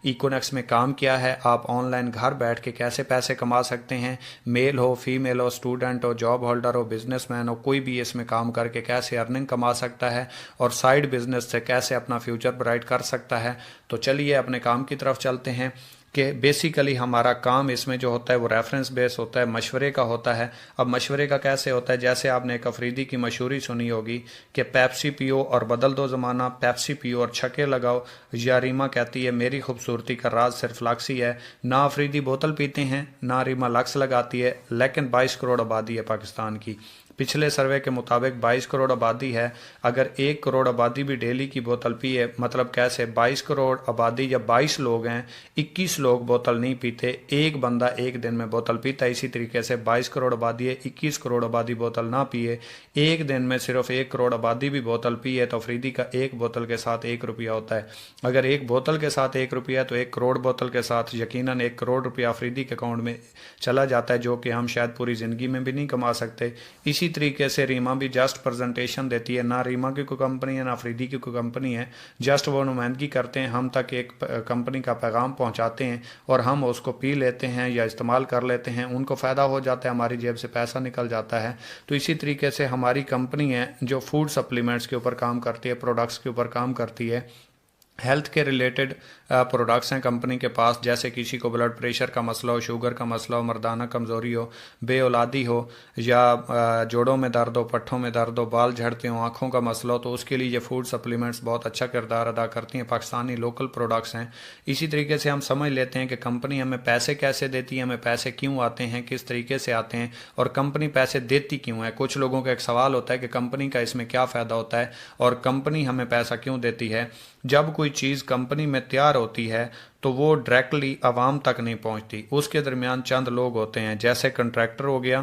इकोनेक्स में काम किया है, आप ऑनलाइन घर बैठ के कैसे पैसे कमा सकते हैं, मेल हो फीमेल हो, स्टूडेंट हो, जॉब होल्डर हो, बिजनेसमैन हो, कोई भी इसमें काम करके कैसे अर्निंग कमा सकता है और साइड बिजनेस से कैसे अपना फ्यूचर ब्राइट कर सकता है। तो चलिए अपने काम की तरफ चलते हैं कि बेसिकली हमारा काम इसमें जो होता है वो रेफरेंस बेस होता है, मशवरे का होता है। अब मशवरे का कैसे होता है, जैसे आपने एक अफरीदी की मशहूरी सुनी होगी कि पेप्सी पियो और बदल दो ज़माना, पेप्सी पियो और छक्के लगाओ, या रीमा कहती है मेरी खूबसूरती का राज सिर्फ लक्स ही है। ना अफरीदी बोतल पीते हैं, ना रीमा लक्स लगाती है, लेकिन 22 करोड़ आबादी है पाकिस्तान की। पिछले सर्वे के मुताबिक 22 करोड़ आबादी है। अगर 1 करोड़ आबादी भी डेली की बोतल पिए, मतलब कैसे 22 करोड़ आबादी या 22 लोग हैं, 21 लोग बोतल नहीं पीते, एक बंदा एक दिन में बोतल पीता है। इसी तरीके से 22 करोड़ आबादी है, 21 करोड़ आबादी बोतल ना पिए, एक दिन में सिर्फ 1 करोड़ आबादी भी बोतल पिए तो अफरीदी का एक बोतल के साथ 1 रुपया होता है। अगर एक बोतल के साथ 1 रुपया तो 1 करोड़ बोतल के साथ यकीनन 1 करोड़ रुपया अफरीदी के अकाउंट में चला जाता है, जो कि हम शायद पूरी ज़िंदगी में भी नहीं कमा सकते। इसी तरीके से रीमा भी जस्ट प्रेजेंटेशन देती है, ना रीमा की कोई कंपनी है ना अफरीदी की कोई कंपनी है, जस्ट वो नुमाइंदगी करते हैं, हम तक एक कंपनी का पैगाम पहुंचाते हैं और हम उसको पी लेते हैं या इस्तेमाल कर लेते हैं, उनको फ़ायदा हो जाता है, हमारी जेब से पैसा निकल जाता है। तो इसी तरीके से हमारी कंपनी है जो फूड सप्लीमेंट्स के ऊपर काम करती है, प्रोडक्ट्स के ऊपर काम करती है, हेल्थ के रिलेटेड प्रोडक्ट्स हैं कंपनी के पास। जैसे किसी को ब्लड प्रेशर का मसला हो, शुगर का मसला हो, मर्दाना कमज़ोरी हो, बेऔलादी हो, या जोड़ों में दर्द हो, पट्ठों में दर्द हो, बाल झड़ते हो, आँखों का मसला हो, तो उसके लिए ये फूड सप्लीमेंट्स बहुत अच्छा किरदार अदा करती हैं। पाकिस्तानी लोकल प्रोडक्ट्स हैं। इसी तरीके से हम समझ लेते हैं कि कंपनी हमें पैसे कैसे देती है, हमें पैसे क्यों आते हैं, किस तरीके से आते हैं और कंपनी पैसे देती क्यों है। कुछ लोगों का एक सवाल होता है कि कंपनी का इसमें क्या फ़ायदा होता है और कंपनी हमें पैसा क्यों देती है। जब कोई चीज़ कंपनी में तैयार होती है तो वो डायरेक्टली आवाम तक नहीं पहुंचती, उसके दरमियान चंद लोग होते हैं, जैसे कंट्रैक्टर हो गया,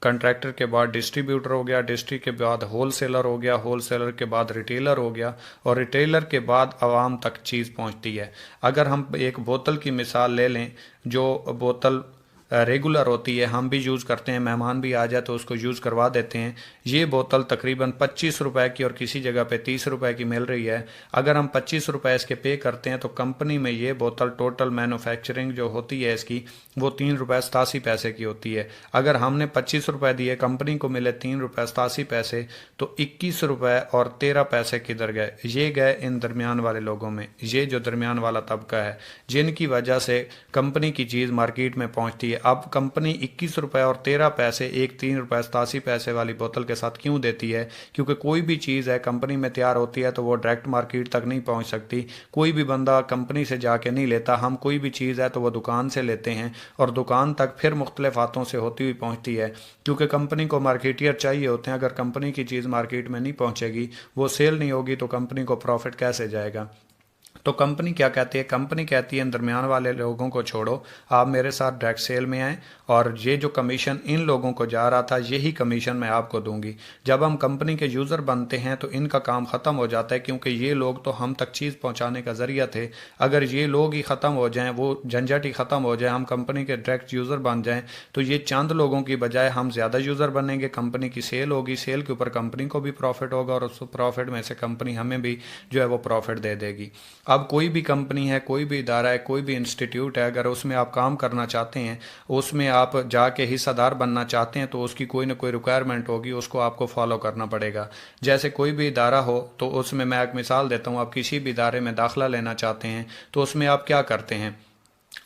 कंट्रैक्टर के बाद डिस्ट्रीब्यूटर हो गया, डिस्ट्री के बाद होल सेलर हो गया, होल सेलर के बाद रिटेलर हो गया और रिटेलर के बाद आवाम तक चीज़ पहुंचती है। अगर हम एक बोतल की मिसाल ले लें, जो बोतल रेगुलर होती है, हम भी यूज़ करते हैं, मेहमान भी आ जाए तो उसको यूज़ करवा देते हैं। ये बोतल तकरीबन 25 रुपए की और किसी जगह पे 30 रुपए की मिल रही है। अगर हम 25 रुपए इसके पे करते हैं तो कंपनी में ये बोतल टोटल मैन्युफैक्चरिंग जो होती है इसकी वो 3 रुपये 87 पैसे की होती है। अगर हमने 25 रुपए दिए, कंपनी को मिले 3 रुपये 87 पैसे, तो 21 रुपये और 13 पैसे किधर गए? ये गए इन दरमियान वाले लोगों में। ये जो दरमियान वाला तबका है जिनकी वजह से कंपनी की चीज़ मार्केट में पहुंचती है। अब कंपनी 21 रुपये और 13 पैसे एक 3 रुपये 87 पैसे वाली बोतल के साथ क्यों देती है? क्योंकि कोई भी चीज़ है कंपनी में तैयार होती है तो वो डायरेक्ट मार्केट तक नहीं पहुंच सकती। कोई भी बंदा कंपनी से जाके नहीं लेता, हम कोई भी चीज़ है तो वो दुकान से लेते हैं और दुकान तक फिर मुख्तलिफ हाथों से होती हुई पहुंचती है, क्योंकि कंपनी को मार्केटियर चाहिए होते हैं। अगर कंपनी की चीज़ मार्केट में नहीं पहुंचेगी, वो सेल नहीं होगी, तो कंपनी को प्रॉफिट कैसे जाएगा? तो कंपनी क्या कहती है? कंपनी कहती है इन दरमियान वाले लोगों को छोड़ो, आप मेरे साथ डायरेक्ट सेल में आएँ और ये जो कमीशन इन लोगों को जा रहा था यही कमीशन मैं आपको दूंगी। जब हम कंपनी के यूज़र बनते हैं तो इनका काम ख़त्म हो जाता है, क्योंकि ये लोग तो हम तक चीज़ पहुंचाने का ज़रिया थे। अगर ये लोग ही ख़त्म हो जाएं, वो झंझट ही ख़त्म हो जाए, हम कंपनी के डायरेक्ट यूज़र बन जाएं, तो ये चंद लोगों की बजाय हम ज़्यादा यूज़र बनेंगे, कंपनी की सेल होगी, सेल के ऊपर कंपनी को भी प्रॉफिट होगा और उस प्रॉफिट में से कंपनी हमें भी जो है वो प्रॉफिट दे देगी। अब कोई भी कंपनी है, कोई भी इदारा है, कोई भी इंस्टीट्यूट है, अगर उसमें आप काम करना चाहते हैं, उसमें आप जाके हिस्सेदार बनना चाहते हैं, तो उसकी कोई ना कोई रिक्वायरमेंट होगी, उसको आपको फॉलो करना पड़ेगा। जैसे कोई भी इदारा हो तो उसमें मैं एक मिसाल देता हूँ, आप किसी भी इदारे में दाखिला लेना चाहते हैं तो उसमें आप क्या करते हैं?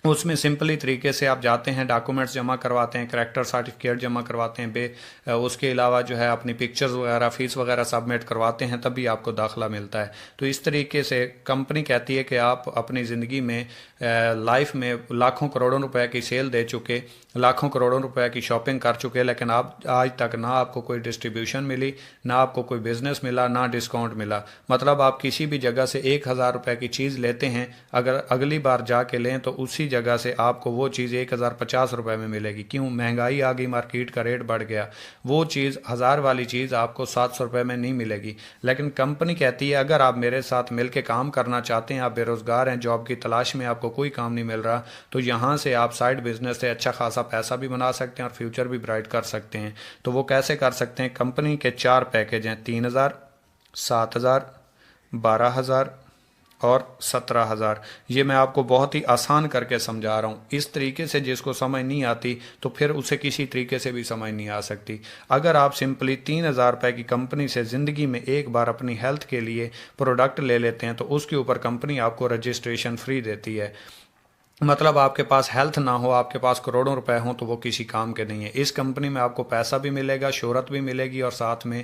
उसमें सिंपली तरीके से आप जाते हैं, डॉक्यूमेंट्स जमा करवाते हैं, करैक्टर सर्टिफिकेट जमा करवाते हैं, उसके अलावा जो है अपनी पिक्चर्स वगैरह, फीस वगैरह सबमिट करवाते हैं, तभी आपको दाखिला मिलता है। तो इस तरीके से कंपनी कहती है कि आप अपनी ज़िंदगी में लाइफ में लाखों करोड़ों रुपए की सेल दे चुके, लाखों करोड़ों रुपए की शॉपिंग कर चुके, लेकिन आप आज तक ना आपको कोई डिस्ट्रीब्यूशन मिली, ना आपको कोई बिजनेस मिला, ना डिस्काउंट मिला। मतलब आप किसी भी जगह से 1,000 रुपए की चीज़ लेते हैं, अगर अगली बार जाके लें तो उसी जगह से आपको वो चीज़ 1,050 रुपये में मिलेगी। क्यों? महंगाई आ गई, मार्केट का रेट बढ़ गया, वो चीज़ 1,000 वाली चीज़ आपको 700 रुपये में नहीं मिलेगी। लेकिन कंपनी कहती है अगर आप मेरे साथ मिल के काम करना चाहते हैं, आप बेरोज़गार हैं, जॉब की तलाश में, आपको कोई काम नहीं मिल रहा, तो यहाँ से आप साइड बिजनेस से अच्छा खासा पैसा भी बना सकते हैं और फ्यूचर भी ब्राइट कर सकते हैं। तो वो कैसे कर सकते हैं? कंपनी के 4 पैकेज हैं, 3,000, 7,000, 12,000 اور 17,000. یہ میں آپ کو بہت ہی آسان کر کے سمجھا رہا ہوں. اس طریقے سے جس کو سمجھ نہیں آتی تو پھر اسے کسی طریقے سے بھی سمجھ نہیں آ سکتی. اگر آپ سمپلی 3,000 روپے کی کمپنی سے زندگی میں ایک بار اپنی ہیلتھ کے لیے پروڈکٹ لے لیتے ہیں تو اس کے اوپر کمپنی آپ کو رجسٹریشن فری دیتی ہے. مطلب آپ کے پاس ہیلتھ نہ ہو، آپ کے پاس کروڑوں روپے ہوں تو وہ کسی کام کے نہیں ہے. اس کمپنی میں آپ کو پیسہ بھی ملے گا، شہرت بھی ملے گی اور ساتھ میں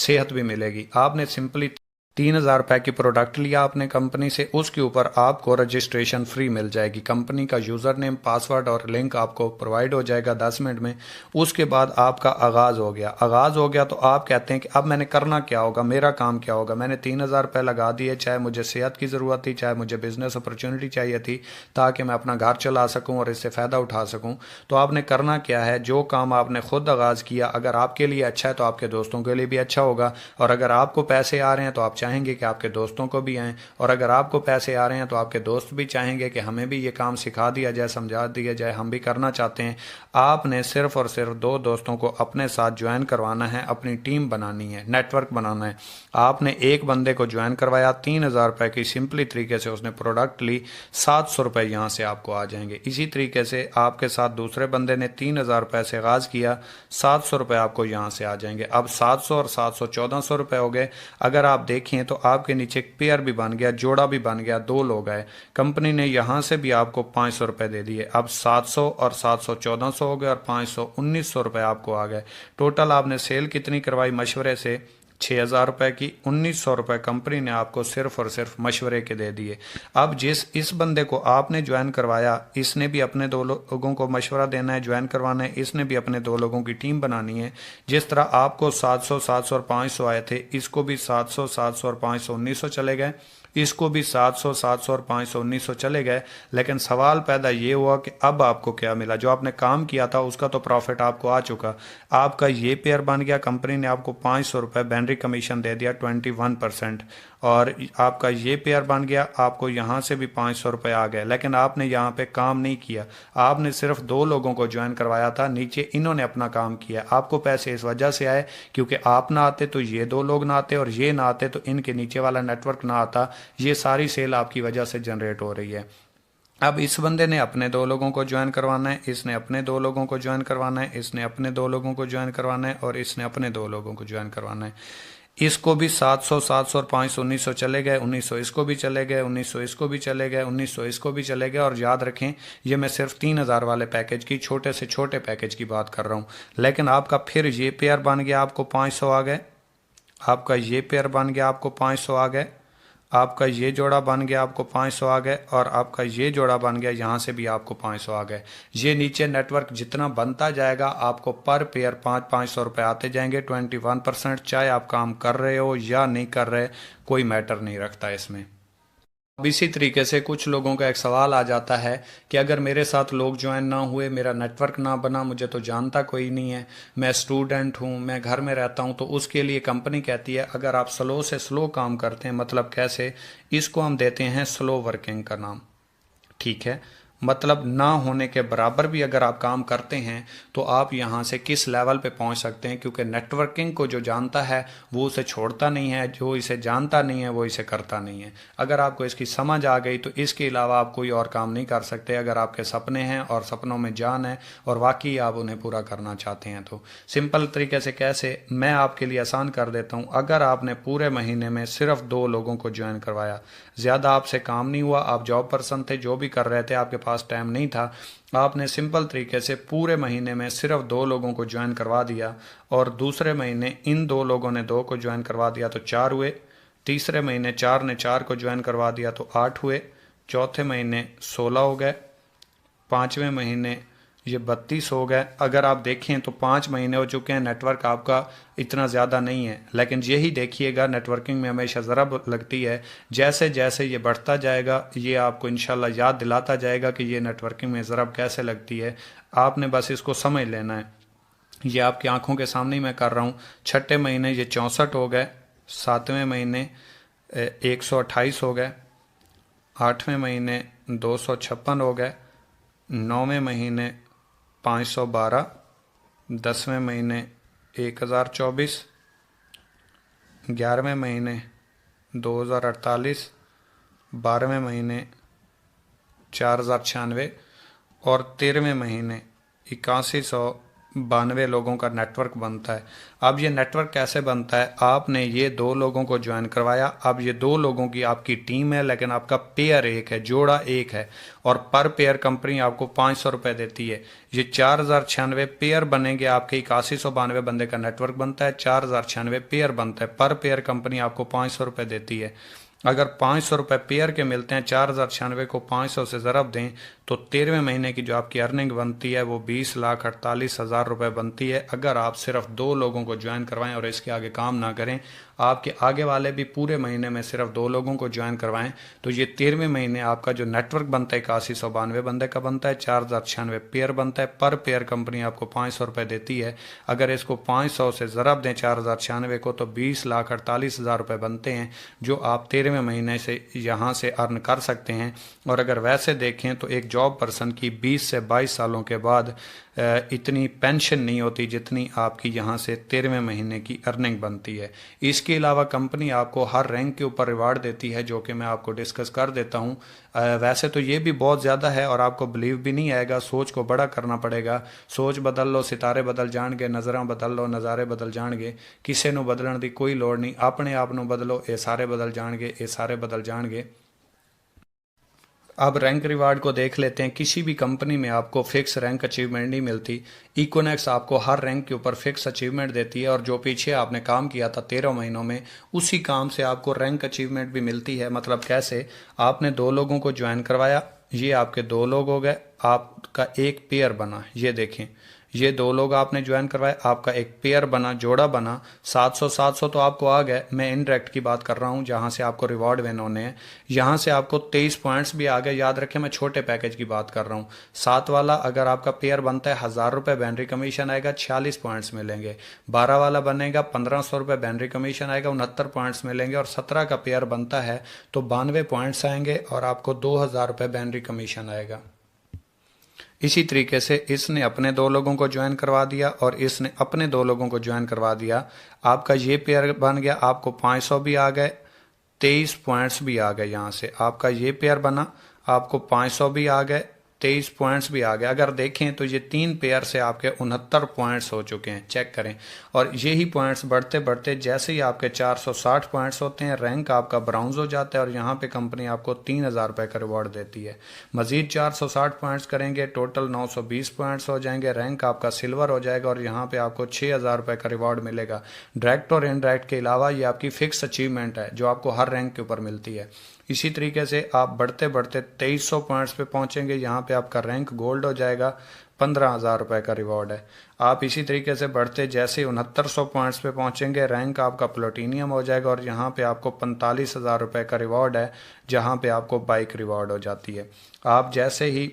صحت بھی ملے گی. آپ نے سمپلی 3,000 روپے کی پروڈکٹ لیا اپنے کمپنی سے، اس کے اوپر آپ کو رجسٹریشن فری مل جائے گی. کمپنی کا یوزر نیم، پاسورڈ اور لنک آپ کو پرووائڈ ہو جائے گا 10 منٹ میں. اس کے بعد آپ کا آغاز ہو گیا تو آپ کہتے ہیں کہ اب میں نے کرنا کیا ہوگا، میرا کام کیا ہوگا. میں نے 3,000 روپے لگا دیے، چاہے مجھے صحت کی ضرورت تھی، چاہے مجھے بزنس اپرچونٹی چاہیے تھی تاکہ میں اپنا گھر چلا سکوں اور اس سے فائدہ اٹھا سکوں. تو آپ نے کرنا کیا ہے، جو کام آپ نے خود آغاز کیا اگر آپ کے لیے اچھا ہے تو آپ کے دوستوں کے لیے بھی اچھا ہوگا. اور اگر آپ کو پیسے آ رہے ہیں تو آپ چاہیں گے کہ آپ کے دوستوں کو بھی آئیں، اور اگر آپ کو پیسے آ رہے ہیں تو آپ کے دوست بھی چاہیں گے کہ ہمیں بھی یہ کام سکھا دیا جائے، سمجھا دیا جائے، ہم بھی کرنا چاہتے ہیں. آپ نے صرف اور صرف 2 دوستوں کو اپنے ساتھ جوائن کروانا ہے، اپنی ٹیم بنانی ہے، نیٹ ورک بنانا ہے. آپ نے ایک بندے کو جوائن کروایا، 3,000 روپے کی سمپلی طریقے سے اس نے پروڈکٹ لی، 700 روپے یہاں سے آپ کو آ جائیں گے. اسی طریقے سے آپ کے ساتھ دوسرے بندے نے 3,000 روپے سے آغاز کیا، 700 روپے آپ کو یہاں سے آ جائیں گے. اب 700 اور 700 1,400 روپے ہو گئے. اگر آپ دیکھیں تو آپ کے نیچے ایک پیئر بھی بن گیا، جوڑا بھی بن گیا، 2 لوگ آئے. کمپنی نے یہاں سے بھی آپ کو 500 روپے دے دیے. اب 700 اور 700 1,400 ہو گئے اور 500 1,900 روپے آپ کو آ گئے. ٹوٹل آپ نے سیل کتنی کروائی مشورے سے؟ 6,000 روپے کی. 1,900 روپے کمپنی نے آپ کو صرف اور صرف مشورے کے دے دیے. اب اس بندے کو آپ نے جوائن کروایا، اس نے بھی اپنے 2 لوگوں کو مشورہ دینا ہے، جوائن کروانا ہے، اس نے بھی اپنے 2 لوگوں کی ٹیم بنانی ہے. جس طرح آپ کو 700 700 اور 500 آئے تھے، اس کو بھی 700 700 اور 500 1,900 چلے گئے. اس کو بھی 700 700 اور 500 1,900 چلے گئے. لیکن سوال پیدا یہ ہوا کہ اب آپ کو کیا ملا؟ جو آپ نے کام کیا تھا اس کا تو پروفٹ آپ کو آ چکا، آپ کا یہ پیئر بن گیا. کمپنی نے آپ کو 500 روپے بینڈری کمیشن دے دیا 21%، اور آپ کا یہ پیئر بن گیا، آپ کو یہاں سے بھی 500 روپے آ گئے. لیکن آپ نے یہاں پہ کام نہیں کیا، آپ نے صرف 2 لوگوں کو جوائن کروایا تھا، نیچے انہوں نے اپنا کام کیا. آپ کو پیسے اس وجہ سے آئے کیونکہ آپ نہ آتے تو یہ 2 لوگ نہ آتے، اور یہ نہ آتے تو ان کے نیچے والا نیٹ ورک نہ آتا. یہ ساری سیل آپ کی وجہ سے جنریٹ ہو رہی ہے. اب اس بندے نے اپنے 2 لوگوں کو جوائن کروانا ہے، اس نے اپنے 2 لوگوں کو جوائن کروانا ہے، اس نے اپنے 2 لوگوں کو جوائن کروانا ہے، اور اس نے اپنے 2 لوگوں کو جوائن کروانا ہے. اس کو بھی 700 700 اور 500 1,900 چلے گئے، 1,900 اس کو بھی چلے گئے، 1,900 اس کو بھی چلے گئے، 1,900 اس کو بھی چلے گئے. اور یاد رکھیں یہ میں صرف 3,000 والے پیکج کی چھوٹے سے چھوٹے پیکج کی بات کر رہا ہوں. لیکن آپ کا پھر یہ پیئر بن گیا، آپ کو 500 آ گئے. آپ کا یہ پیئر بن گیا، آپ کو 500 آ گئے. آپ کا یہ جوڑا بن گیا، آپ کو 500 آ گئے. اور آپ کا یہ جوڑا بن گیا، یہاں سے بھی آپ کو 500 آ گئے. یہ نیچے نیٹ ورک جتنا بنتا جائے گا آپ کو پر پیئر 500 روپے آتے جائیں گے. 21%، چاہے آپ کام کر رہے ہو یا نہیں کر رہے، کوئی میٹر نہیں رکھتا اس میں. اب اسی طریقے سے کچھ لوگوں کا ایک سوال آ جاتا ہے کہ اگر میرے ساتھ لوگ جوائن نہ ہوئے، میرا نیٹ ورک نہ بنا، مجھے تو جانتا کوئی نہیں ہے، میں اسٹوڈنٹ ہوں، میں گھر میں رہتا ہوں، تو اس کے لیے کمپنی کہتی ہے اگر آپ سلو سے سلو کام کرتے ہیں، مطلب کیسے؟ اس کو ہم دیتے ہیں سلو ورکنگ کا نام. ٹھیک ہے، مطلب نہ ہونے کے برابر بھی اگر آپ کام کرتے ہیں تو آپ یہاں سے کس لیول پہ پہنچ سکتے ہیں، کیونکہ نیٹ ورکنگ کو جو جانتا ہے وہ اسے چھوڑتا نہیں ہے، جو اسے جانتا نہیں ہے وہ اسے کرتا نہیں ہے. اگر آپ کو اس کی سمجھ آ گئی تو اس کے علاوہ آپ کوئی اور کام نہیں کر سکتے. اگر آپ کے سپنے ہیں اور سپنوں میں جان ہے اور واقعی آپ انہیں پورا کرنا چاہتے ہیں تو سمپل طریقے سے کیسے، میں آپ کے لیے آسان کر دیتا ہوں. اگر آپ نے پورے مہینے میں صرف 2 لوگوں کو جوائن کروایا، زیادہ آپ سے کام نہیں ہوا، آپ جاب پرسن تھے، جو بھی کر رہے تھے آپ کے پاس ٹائم نہیں تھا، آپ نے سمپل طریقے سے پورے مہینے میں صرف 2 لوگوں کو جوائن کروا دیا، اور دوسرے مہینے ان 2 لوگوں نے 2 کو جوائن کروا دیا تو 4 ہوئے. تیسرے مہینے 4 نے 4 کو جوائن کروا دیا تو 8 ہوئے. چوتھے مہینے 16 ہو گئے. 5ویں مہینے یہ 32 ہو گئے. اگر آپ دیکھیں تو 5 مہینے ہو چکے ہیں، نیٹ ورک آپ کا اتنا زیادہ نہیں ہے. لیکن یہی دیکھیے گا، نیٹ ورکنگ میں ہمیشہ ضرب لگتی ہے. جیسے جیسے یہ بڑھتا جائے گا یہ آپ کو انشاءاللہ یاد دلاتا جائے گا کہ یہ نیٹ ورکنگ میں ضرب کیسے لگتی ہے. آپ نے بس اس کو سمجھ لینا ہے. یہ آپ کی آنکھوں کے سامنے ہی میں کر رہا ہوں. چھٹے مہینے یہ 64 ہو گئے. 7ویں مہینے 128 ہو گئے. 8ویں مہینے 256 ہو گئے. 9ویں مہینے 512. 10ویں مہینے 1024. 11ویں مہینے 2048. 12वें महीने 4096 और 13वें महीने 8192 लोगों का नेटवर्क बनता है। अब ये नेटवर्क कैसे बनता है? आपने ये 2 लोगों को ज्वाइन करवाया, अब ये 2 लोगों की आपकी टीम है, लेकिन आपका पेयर एक है, जोड़ा एक है, और पर पेयर कंपनी आपको 500 रुपये देती है। ये 4096 पेयर बनेंगे, आपके 8192 बंदे का नेटवर्क बनता है, 4096 पेयर बनता है, पर पेयर कंपनी आपको 500 रुपये देती है। अगर 500 रुपये पेयर के मिलते हैं, 4096 को 500 से ज़रब दें तो 13वें महीने की जो आपकी अर्निंग बनती है वो 20,48,000 रुपये बनती है। अगर आप सिर्फ 2 लोगों को ज्वाइन करवाएं और इसके आगे काम ना करें, आपके आगे वाले भी पूरे महीने में सिर्फ 2 लोगों को ज्वाइन करवाएं, तो ये 13वें महीने आपका जो नेटवर्क बनता है 8192 बंदे का बनता है, 4096 पेयर बनता है, पर पेयर कंपनी आपको 500 रुपये देती है। अगर इसको 500 से ज़रब दें 4096 को तो 20,48,000 रुपये बनते हैं, जो आप 13वें महीने से यहाँ से अर्न कर सकते हैं। और अगर वैसे देखें तो एक जॉब पर्सन की 20 से 22 सालों के बाद इतनी पेंशन नहीं होती जितनी आपकी यहाँ से 13वें महीने की अर्निंग बनती है। इसके अलावा कंपनी आपको हर रैंक के ऊपर रिवार्ड देती है, जो कि मैं आपको डिस्कस कर देता हूँ। वैसे तो ये भी बहुत ज़्यादा है और आपको बिलीव भी नहीं आएगा, सोच को बड़ा करना पड़ेगा। सोच बदल लो, सितारे बदल जाएंगे, नज़रां बदल लो, नज़ारे बदल जाएंगे। किसी ਨੂੰ बदलने की कोई लोड़ नहीं, अपने आप ਨੂੰ बदलो, ये सारे बदल जाएंगे, ये सारे बदल जाएंगे। अब रैंक रिवार्ड को देख लेते हैं। किसी भी कंपनी में आपको फिक्स रैंक अचीवमेंट नहीं मिलती। इकोनेक्स आपको हर रैंक के ऊपर फिक्स अचीवमेंट देती है, और जो पीछे आपने काम किया था 13 महीनों में, उसी काम से आपको रैंक अचीवमेंट भी मिलती है। मतलब कैसे? आपने 2 लोगों को ज्वाइन करवाया, ये आपके 2 लोग हो गए, आपका एक पेयर बना। ये देखें, ये 2 लोग आपने ज्वाइन करवाए, आपका एक पेयर बना, जोड़ा बना। 700 तो आपको आ गए। मैं इनडायरेक्ट की बात कर रहा हूँ, जहाँ से आपको रिवॉर्ड विन होने हैं। यहाँ से आपको 23 पॉइंट्स भी आ गए। याद रखें, मैं छोटे पैकेज की बात कर रहा हूँ। 7 वाला अगर आपका पेयर बनता है 1000 रुपये बैनरी कमीशन आएगा, 46 पॉइंट्स मिलेंगे। 12 वाला बनेगा 1500 रुपये बैनरी कमीशन आएगा, 69 पॉइंट्स मिलेंगे। और 17 का पेयर बनता है तो 92 पॉइंट्स आएंगे और आपको 2000 रुपये बैनरी कमीशन आएगा। इसी तरीके से इसने अपने 2 लोगों को ज्वाइन करवा दिया और इसने अपने 2 लोगों को ज्वाइन करवा दिया। आपका ये पेयर बन गया, आपको 500 भी आ गए, 23 पॉइंट्स भी आ गए। यहाँ से आपका ये पेयर बना, आपको 500 भी आ गए, 23 पॉइंट्स भी आ गए। अगर देखें तो ये 3 पेयर से आपके 69 पॉइंट्स हो चुके हैं, चेक करें। और यही पॉइंट्स बढ़ते बढ़ते जैसे ही आपके 460 पॉइंट्स होते हैं, रैंक आपका ब्राउन्ज हो जाता है और यहाँ पे कंपनी आपको 3000 रुपये का रिवॉर्ड देती है। मजीद 460 पॉइंट्स करेंगे, टोटल 920 पॉइंट्स हो जाएंगे, रैंक आपका सिल्वर हो जाएगा और यहाँ पे आपको 6000 रुपये का रिवॉर्ड मिलेगा। डायरेक्ट और इनडायरेक्ट के अलावा ये आपकी फिक्स अचीवमेंट है जो आपको हर रैंक के ऊपर मिलती है। इसी तरीके से आप बढ़ते बढ़ते 2300 पॉइंट्स पे पहुंचेंगे, यहाँ पे आपका रैंक गोल्ड हो जाएगा, 15,000 रुपये का रिवॉर्ड है। आप इसी तरीके से बढ़ते जैसे 6900 पॉइंट्स पे पहुंचेंगे, रैंक आपका प्लेटिनियम हो जाएगा और यहाँ पे आपको 45,000 रुपये का रिवॉर्ड है, जहाँ पे आपको बाइक रिवॉर्ड हो जाती है। आप जैसे ही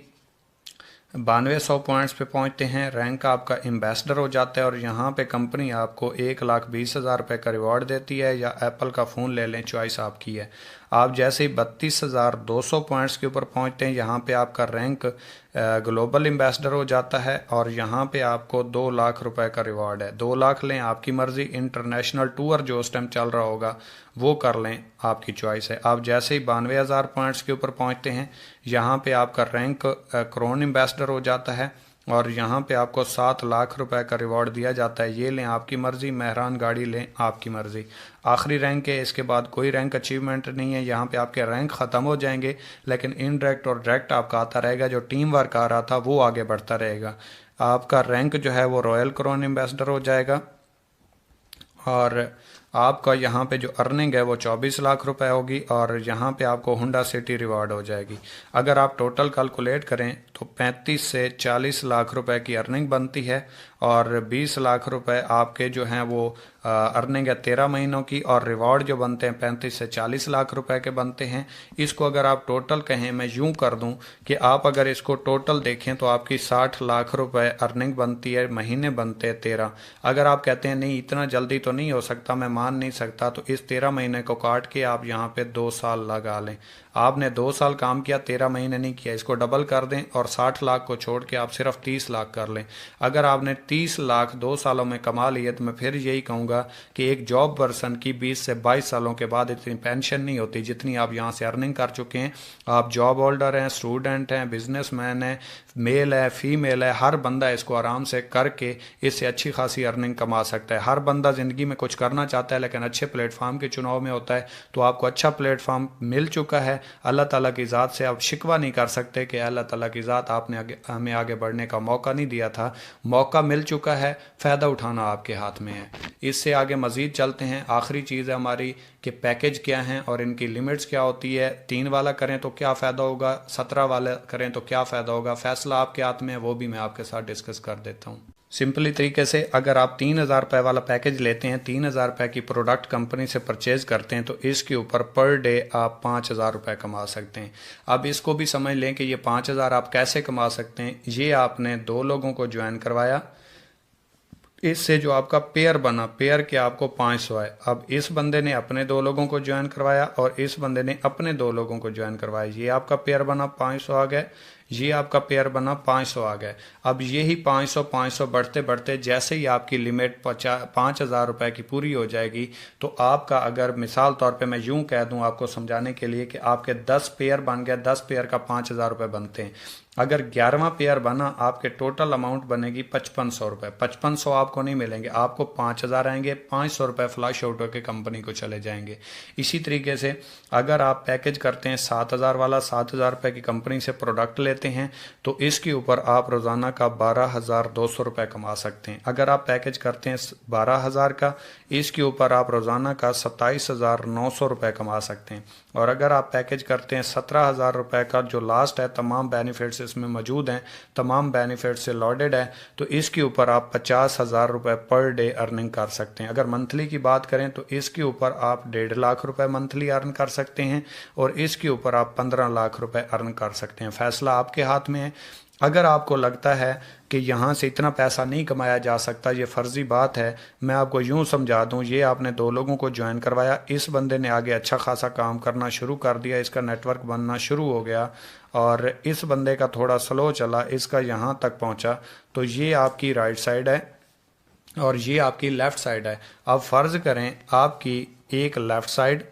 9200 पॉइंट्स पे पहुंचते हैं, रैंक आपका एम्बेसडर हो जाता है और यहाँ पे कंपनी आपको 1,20,000 रुपये का रिवॉर्ड देती है, या एप्पल का फ़ोन ले लें, चॉइस आपकी है। आप जैसे ही 32,200 पॉइंट्स के ऊपर पहुंचते हैं, यहाँ पे आपका रैंक ग्लोबल एम्बेसडर हो जाता है और यहाँ पे आपको 2 लाख रुपए का रिवॉर्ड है। 2 लाख लें, आपकी मर्जी। इंटरनेशनल टूर जो उस टाइम चल रहा होगा वो कर लें, आपकी चॉइस है। आप जैसे ही 92,000 पॉइंट्स के ऊपर पहुँचते हैं, यहाँ पे आपका रैंक क्रोन एम्बेसडर हो जाता है और यहाँ पे आपको 7 लाख रुपए का रिवॉर्ड दिया जाता है। ये लें, आपकी मर्जी। मेहरान गाड़ी लें, आपकी मर्जी। आखिरी रैंक है, इसके बाद कोई रैंक अचीवमेंट नहीं है। यहाँ पे आपके रैंक ख़त्म हो जाएंगे, लेकिन इनडायरेक्ट और डायरेक्ट आपका आता रहेगा। जो टीम वर्क आ रहा था वो आगे बढ़ता रहेगा। आपका रैंक जो है वो रॉयल क्रोन एम्बेसडर हो जाएगा और आपका यहाँ पे जो अर्निंग है वो 24 लाख रुपए होगी और यहाँ पे आपको हुंडा सिटी रिवॉर्ड हो जाएगी। अगर आप टोटल कैलकुलेट करें तो 35 से 40 लाख रुपए की अर्निंग बनती है और 20 लाख रुपए आपके जो हैं वो अर्निंग है 13 महीनों की, और रिवॉर्ड जो बनते हैं 35 से 40 लाख रुपए के बनते हैं। इसको अगर आप टोटल कहें, मैं यूं कर दूं कि आप अगर इसको टोटल देखें तो आपकी 60 लाख रुपए अर्निंग बनती है, महीने बनते हैं 13। अगर आप कहते हैं नहीं इतना जल्दी तो नहीं हो सकता, मैं मान नहीं सकता तो इस 13 महीने को काट के आप यहाँ पे 2 साल लगा लें। आपने 2 साल काम किया, 13 महीने नहीं किया, इसको डबल कर दें और 60 लाख को छोड़ के आप सिर्फ 30 लाख कर लें। अगर आपने 30 लाख 2 सालों में कमा लिए तो मैं फिर यही कहूँगा कि एक जॉब पर्सन की 20 से 22 सालों के बाद इतनी पेंशन नहीं होती जितनी आप यहाँ से अर्निंग कर चुके हैं। आप जॉब होल्डर हैं, स्टूडेंट हैं, बिजनेसमैन हैं, मेल है, फीमेल है, हर बंदा इसको आराम से करके इससे अच्छी खासी अर्निंग कमा सकता है। हर बंदा ज़िंदगी में कुछ करना चाहता है लेकिन अच्छे प्लेटफॉर्म के चुनाव में होता है। तो आपको अच्छा प्लेटफॉर्म मिल चुका है, अल्लाह ताला की ज़ात से आप शिकवा नहीं कर सकते कि अल्लाह ताला की ज़ात आपने हमें आगे बढ़ने का मौका नहीं दिया था। मौका मिल चुका है, फ़ायदा उठाना आपके हाथ में है। इससे आगे मज़ीद चलते हैं। आखिरी चीज़ है हमारी कि पैकेज क्या हैं और इनकी लिमिट्स क्या होती है। 3 वाला करें तो क्या फ़ायदा होगा, 17 वाला करें तो क्या फ़ायदा होगा, फ़ैसला आपके हाथ में है, वो भी मैं आपके साथ डिस्कस कर देता हूँ। सिंपली तरीके से अगर आप 3,000 रुपये वाला पैकेज लेते हैं, 3,000 रुपये की प्रोडक्ट कंपनी से परचेज करते हैं तो इसके ऊपर पर डे आप 5,000 रुपये कमा सकते हैं। अब इसको भी समझ लें कि ये 5,000 आप कैसे कमा सकते हैं। ये आपने 2 लोगों को ज्वाइन करवाया, इससे जो आपका पेयर बना, पेयर के आपको 500 है। अब इस बंदे ने अपने 2 लोगों को ज्वाइन करवाया और इस बंदे ने अपने 2 लोगों को ज्वाइन करवाया, ये आपका पेयर बना 500 आ गए, ये आपका पेयर बना 500 आ गए। अब यही 500 बढ़ते बढ़ते जैसे ही आपकी लिमिट 5,000 रुपये की पूरी हो जाएगी तो आपका, अगर मिसाल तौर पे मैं यूं कह दूं आपको समझाने के लिए कि आपके 10 पेयर बन गए, 10 पेयर का 5,000 रुपये बनते हैं। अगर 11वां पेयर बना आपके टोटल अमाउंट बनेगी 5,500 रुपये। 5,500 आपको नहीं मिलेंगे, आपको 5,000 आएंगे, 500 रुपये फ्लैश आउट होकर कंपनी को चले जाएंगे। इसी तरीके से अगर आप पैकेज करते हैं 7,000 वाला, 7,000 रुपये की कंपनी से प्रोडक्ट लेते हैं तो इसके ऊपर आप रोज़ाना का 12,200 रुपये कमा सकते हैं। अगर आप पैकेज करते हैं 12,000 का, इसके ऊपर आप रोज़ाना का 27,900 रुपये कमा सकते हैं। और अगर आप पैकेज करते हैं 17,000 रुपये का, जो लास्ट है, तमाम बेनिफिट्स इसमें मौजूद हैं, तमाम बेनिफिट्स से लॉडेड है, तो इसके ऊपर आप 50,000 रुपये पर डे अर्निंग कर सकते हैं। अगर मंथली की बात करें तो इसके ऊपर आप 1.5 लाख रुपए मंथली अर्न कर सकते हैं और इसके ऊपर आप 15 लाख रुपए अर्न कर सकते हैं। फैसला आपके हाथ में है। अगर आपको लगता है कि यहाँ से इतना पैसा नहीं कमाया जा सकता, ये फ़र्ज़ी बात है, मैं आपको यूँ समझा दूँ, ये आपने 2 लोगों को ज्वाइन करवाया, इस बंदे ने आगे अच्छा खासा काम करना शुरू कर दिया, इसका नेटवर्क बनना शुरू हो गया और इस बंदे का थोड़ा स्लो चला, इसका यहाँ तक पहुँचा, तो ये आपकी राइट साइड है और ये आपकी लेफ़्ट साइड है। अब फ़र्ज़ करें आपकी एक लेफ़्ट साइड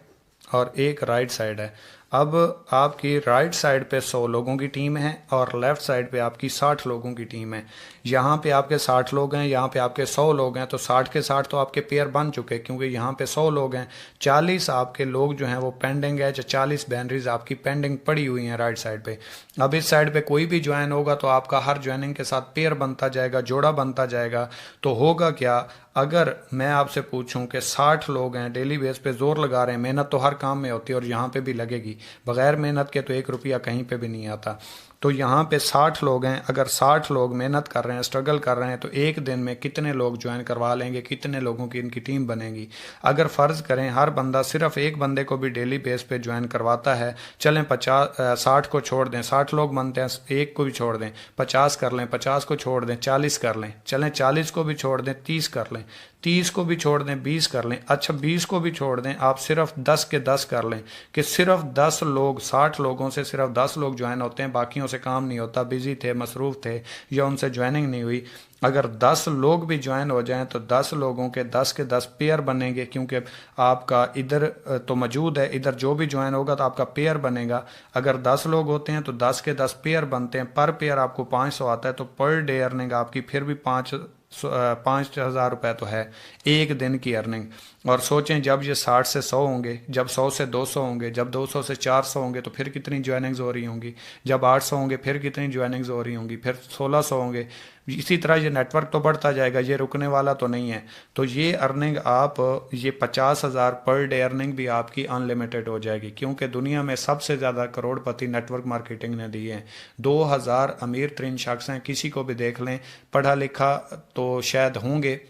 और एक राइट साइड है। अब आपकी राइट साइड पे 100 लोगों की टीम है और लेफ़्ट साइड पे आपकी 60 लोगों की टीम है। यहाँ पे आपके 60 लोग हैं, यहाँ पे आपके 100 लोग हैं, तो 60 के 60 तो आपके पेयर बन चुके हैं क्योंकि यहाँ पे 100 लोग हैं। 40 आपके लोग जो हैं वो पेंडिंग है, 40 बैनरीज आपकी पेंडिंग पड़ी हुई हैं राइट साइड पे। अब इस साइड पे कोई भी ज्वाइन होगा तो आपका हर ज्वाइनिंग के साथ पेयर बनता जाएगा, जोड़ा बनता जाएगा। तो होगा क्या, अगर मैं आपसे पूछूं कि 60 लोग हैं, डेली बेस पे जोर लगा रहे हैं, मेहनत तो हर काम में होती है और यहाँ पे भी लगेगी, बगैर मेहनत के तो 1 रुपया कहीं पे भी नहीं आता। तो यहाँ पे 60 लोग हैं, अगर 60 लोग मेहनत कर रहे हैं, स्ट्रगल कर रहे हैं, तो एक दिन में कितने लोग ज्वाइन करवा लेंगे, कितने लोगों की इनकी टीम बनेगी। अगर फ़र्ज़ करें हर बंदा सिर्फ एक बंदे को भी डेली बेस पे ज्वाइन करवाता है, चलें 60 को छोड़ दें, 60 लोग बनते हैं, एक को भी छोड़ दें, 50 कर लें, 50 को छोड़ दें, 40 कर लें, चलें 40 को भी छोड़ दें, 30 कर लें, 30 को भी छोड़ दें, 20 कर लें, अच्छा 20 को भी छोड़ दें, आप सिर्फ 10 के 10 कर लें कि सिर्फ 10 लोग, 60 लोगों से सिर्फ 10 लोग ज्वाइन होते हैं, बाकियों से काम नहीं होता, बिजी थे, मसरूफ़ थे या उनसे ज्वाइनिंग नहीं हुई। अगर 10 लोग भी ज्वाइन हो जाएं तो 10 लोगों के 10 पेयर बनेंगे, क्योंकि आपका इधर तो मौजूद है, इधर जो भी ज्वाइन होगा तो आपका पेयर बनेगा। अगर 10 लोग होते हैं तो 10 के 10 पेयर बनते हैं, पर पेयर आपको 500 आता है, तो पर डे अर्निंग आपकी फिर भी 5,000 रुपये तो है एक दिन की अर्निंग। और सोचें जब ये 60 से 100 होंगे, जब 100 से 200 होंगे, जब 200 से 400 होंगे तो फिर कितनी ज्वाइनिंग्स हो रही होंगी, जब 800 होंगे फिर कितनी ज्वाइनिंग्स हो रही होंगी, फिर 1600 होंगे। इसी तरह ये नेटवर्क तो बढ़ता जाएगा, ये रुकने वाला तो नहीं है। तो ये अर्निंग आप, ये 50,000 पर डे अर्निंग भी आपकी अनलिमिटेड हो जाएगी, क्योंकि दुनिया में सबसे ज़्यादा करोड़पति नेटवर्क मार्केटिंग ने दिए हैं। 2,000 अमीर तरीन शख्स हैं, किसी को भी देख लें, पढ़ा लिखा तो शायद होंगे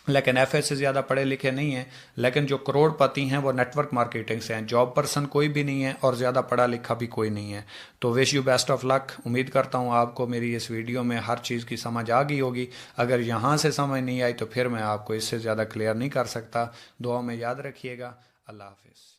لیکن ایف اے سے زیادہ پڑھے لکھے نہیں ہیں، لیکن جو کروڑ پتی ہیں وہ نیٹ ورک مارکیٹنگ سے ہیں، جاب پرسن کوئی بھی نہیں ہے اور زیادہ پڑھا لکھا بھی کوئی نہیں ہے۔ تو وش یو بیسٹ آف لک، امید کرتا ہوں آپ کو میری اس ویڈیو میں ہر چیز کی سمجھ آ گئی ہوگی۔ اگر یہاں سے سمجھ نہیں آئی تو پھر میں آپ کو اس سے زیادہ کلیئر نہیں کر سکتا۔ دعا میں یاد رکھیے گا۔ اللہ حافظ۔